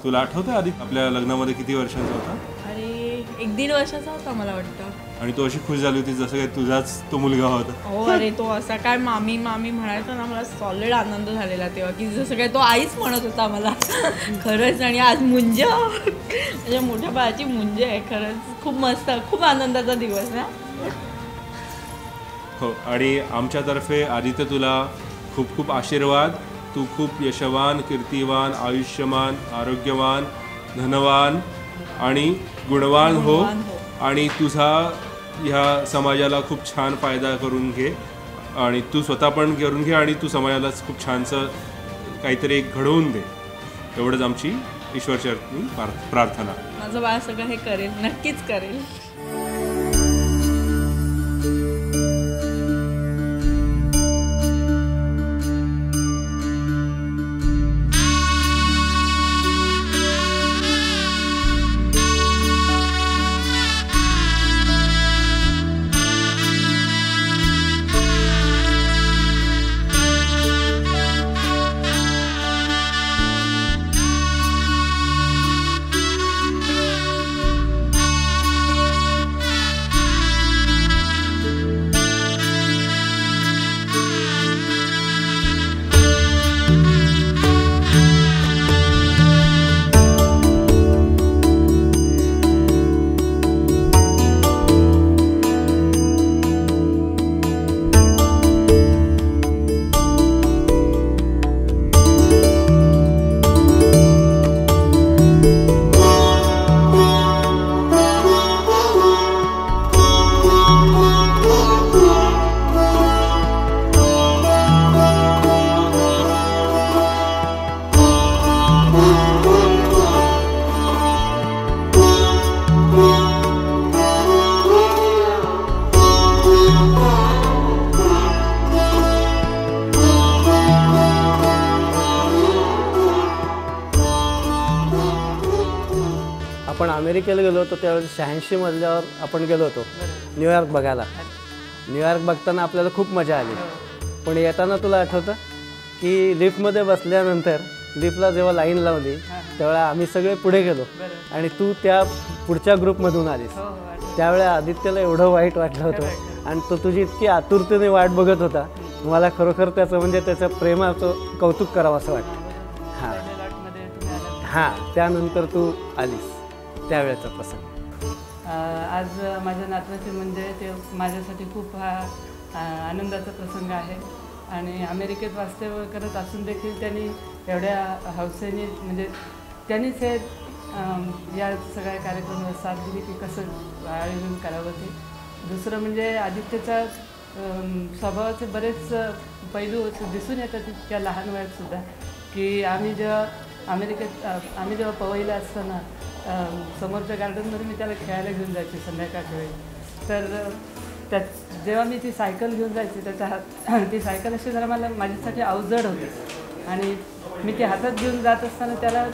तुला आठवतं आधी आपल्या लग्नामध्ये किती वर्षांचा होता? अरे 1-1.5 वर्षाचा होता मला वाटतं. आणि तू अशी खुश झाली होती जसं काही तुझाच तो मुलगा होता. हो अरे तो असा काय मामी मामी म्हणायचा ना, मला सॉलिड आनंद झालेला तेव्हा की जसं काय तो आईच म्हणत होता मला. खरंच. आणि आज मुंज माझ्या मोठ्या बाळाची मुंज आहे. खरंच खूप मस्त, खूप आनंदाचा दिवस ना. हो, आणि आमच्यातर्फे आदित्य तुला खूप खूप आशीर्वाद. तू खूप यशवान, कीर्तिवान, आयुष्यमान, आरोग्यवान, धनवान आणि गुणवान हो. आणि तुझा ह्या समाजाला खूप छान फायदा करून घे आणि तू स्वतः पण करून घे आणि तू समाजालाच खूप छानसं काहीतरी एक घडवून दे. एवढंच आमची ईश्वरचरणी प्रार्थना. माझं बाळ सगळं हे करेल, नक्कीच करेल. आपण अमेरिकेला गेलो होतो त्यावेळेस 86 मजल्यावर आपण गेलो होतो न्यूयॉर्क बघायला. न्यूयॉर्क बघताना आपल्याला खूप मजा आली. पण येताना तुला आठवतं की लिफ्टमध्ये बसल्यानंतर लिफ्टला जेव्हा लाईन लावली त्यावेळेला आम्ही सगळे पुढे गेलो आणि तू त्या पुढच्या ग्रुपमधून आलीस. त्यावेळेला आदित्यला एवढं वाईट वाटलं होतं आणि तो तुझी इतकी आतुरतेने वाट बघत होता. मला खरोखर त्याचं म्हणजे त्याच्या प्रेमाचं कौतुक करावं असं वाटतं. हां, त्यानंतर तू आलीस त्यावेळेचा प्रसंग. आज माझ्या नातवाचे म्हणजे ते माझ्यासाठी खूप हा आनंदाचा प्रसंग आहे. आणि अमेरिकेत वास्तव्य करत असून देखील त्यांनी एवढ्या हौसेने म्हणजे त्यांनीच हे या सगळ्या कार्यक्रमाला साथ दिली की कसं आयोजन करावं ते. दुसरं म्हणजे आदित्यचा स्वभावाचे बरेच पैलू दिसून येतात इतक्या लहान वयातसुद्धा की आम्ही जेव्हा पवईला असताना समोरच्या गार्डनमध्ये मी त्याला खेळायला घेऊन जायचे संध्याकाळच्या वेळी. तर जेव्हा मी ती सायकल घेऊन जायची त्याच्या ती सायकल अशी जरा माझ्यासाठी अवजड होती आणि मी ती हातात घेऊन जात असताना त्याला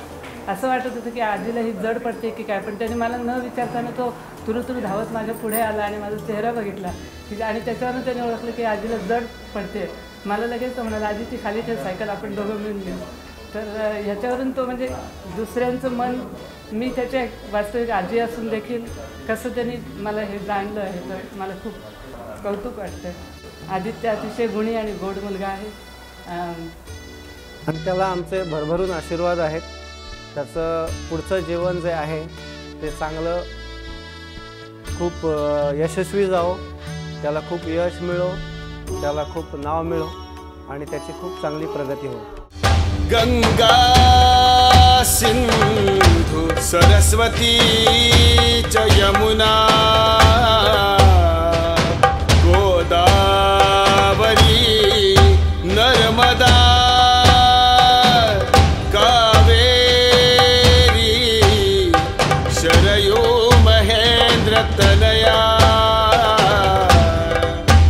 असं वाटत होतं की आजीला ही जड पडते की काय. पण त्याने मला न विचारताना तो तुरु धावत माझ्या पुढे आला आणि माझा चेहरा बघितला की आणि त्याच्यावरून त्याने ओळखलं की आजीला जड पडते. मला लगेच तो म्हणाला आजी ती खाली ठेव सायकल आपण दोघं मिळून घेऊ. तर ह्याच्यावरून तो म्हणजे दुसऱ्यांचं मन मी त्याच्या वास्तविक आजी असून देखील कसं त्यांनी मला हे जाणलं आहे तर मला खूप कौतुक वाटतं. आदित्य अतिशय गुणी आणि गोड मुलगा आहे आणि त्याला आमचे भरभरून आशीर्वाद आहेत. त्याचं पुढचं जीवन जे आहे ते चांगलं खूप यशस्वी जावो, त्याला खूप यश मिळो, त्याला खूप नाव मिळो आणि त्याची खूप चांगली प्रगती हो. गंगा सिंधु सरस्वती च यमुना गोदावरी नर्मदा कावेरी शरयू महेंद्र तनया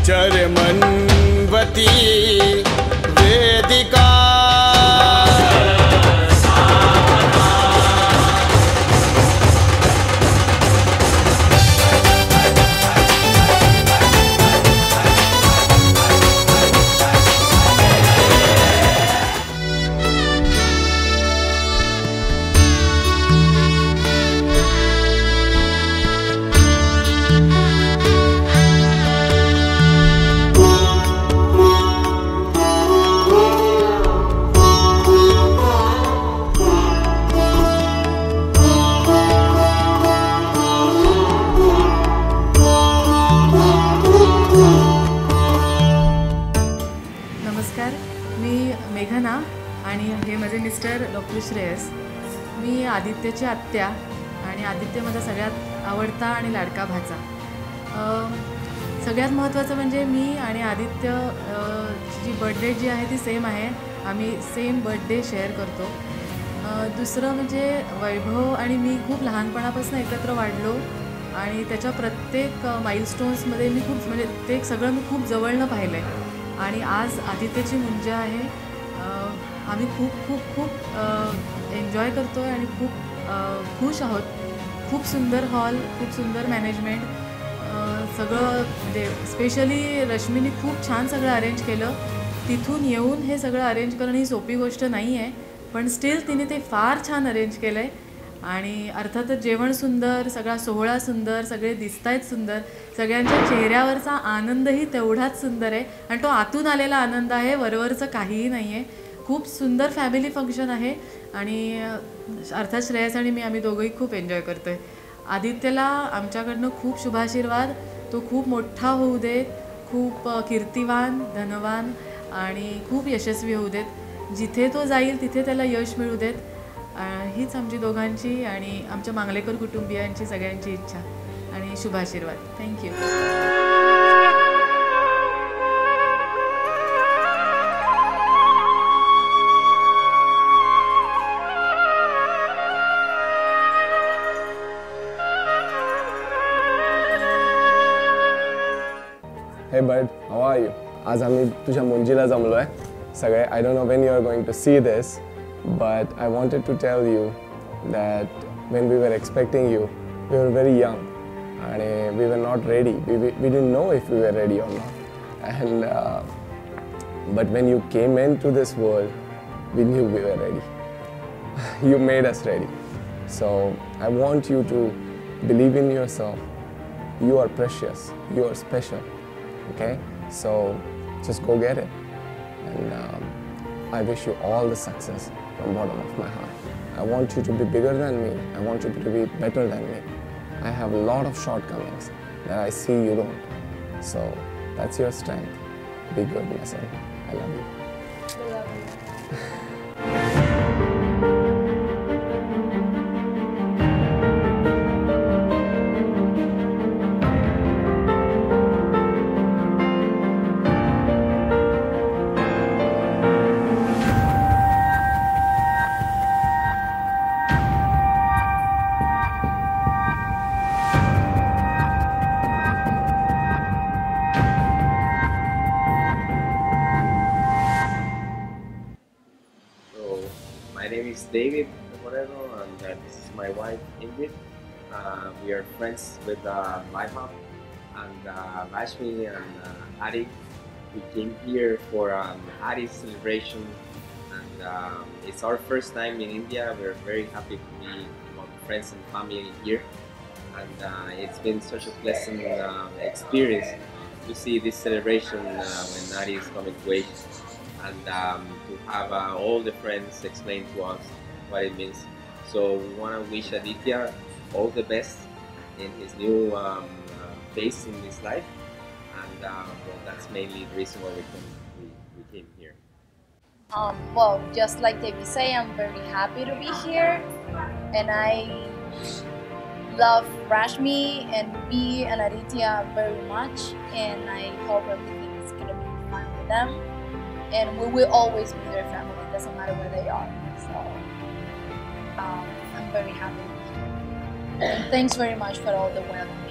चरमन्वती वेदिका आणि हे माझे मिस्टर डॉक्टर श्रेयस. मी आदित्यची आत्या आणि आदित्य माझा सगळ्यात आवडता आणि लाडका भाचा. सगळ्यात महत्त्वाचं म्हणजे मी आणि आदित्य जी बर्थडे जी आहे ती सेम आहे. आम्ही सेम बर्थडे शेअर करतो. दुसरं म्हणजे वैभव आणि मी खूप लहानपणापासून एकत्र वाढलो आणि त्याच्या प्रत्येक माइलस्टोन्समध्ये मी खूप म्हणजे ते सगळं मी खूप जवळनं पाहिलं आहे. आणि आज आदित्यची मुंज आहे. आम्ही खूप खूप खूप एन्जॉय करतो आहे आणि खूप खुश आहोत. खूप सुंदर हॉल, खूप सुंदर मॅनेजमेंट, सगळं म्हणजे स्पेशली रश्मीने खूप छान सगळं अरेंज केलं. तिथून येऊन हे सगळं अरेंज करणं ही सोपी गोष्ट नाही आहे, पण स्टील तिने ते फार छान अरेंज केलं आहे. आणि अर्थातच जेवण सुंदर, सगळा सोहळा सुंदर, सगळे दिसत आहेत सुंदर, सगळ्यांच्या चेहऱ्यावरचा आनंदही तेवढाच सुंदर आहे आणि तो आतून आलेला आनंद आहे, वरवरचं काहीही नाही आहे. खूप सुंदर फॅमिली फंक्शन आहे आणि अर्थात श्रेयस आणि मी आम्ही दोघंही खूप एन्जॉय करतो आहे. आदित्यला आमच्याकडनं खूप शुभाशीर्वाद. तो खूप मोठा होऊ देत, खूप कीर्तिवान, धनवान आणि खूप यशस्वी होऊ देत. जिथे तो जाईल तिथे त्याला यश मिळू देत. हीच आमची दोघांची आणि आमच्या मांगलेकर कुटुंबियांची सगळ्यांची इच्छा आणि शुभाशीर्वाद. Thank you. Hey bud, how are you? आज आम्ही तुझ्या मुंजीला जमलो आहे सगळे. I don't know when you are going to see this, but I wanted to tell you that when we were expecting you, we were very young and we were not ready. We didn't know if we were ready or not. And but when you came into this world, we knew we were ready. You made us ready. So I want you to believe in yourself. You are precious. You are special. Okay, so just go get it, and I wish you all the success from the bottom of my heart. I want you to be bigger than me. I want you to be better than me. I have a lot of shortcomings that I see you don't. So that's your strength. Be good, my son. I love you. I love you. My name is David Moreno, and this is my wife Ingrid. We are friends with my mom and Rashmi and Adi. We came here for Adi's celebration, and it's our first time in India. We're very happy to be among friends and family here, and it's been such a pleasant experience to see this celebration when Adi is coming to age. And to have all the friends explain to us what it means. So we want to wish Aditya all the best in his new phase in his life, and well, that's mainly the reason why we came here. Well, just like David say, I'm very happy to be here, and I love Rashmi and me and Aditya very much, and I hope everything is gonna be fine with them. And we will always be their family, it doesn't matter where they are. So I'm very happy to be here. And thanks very much for all the welcome.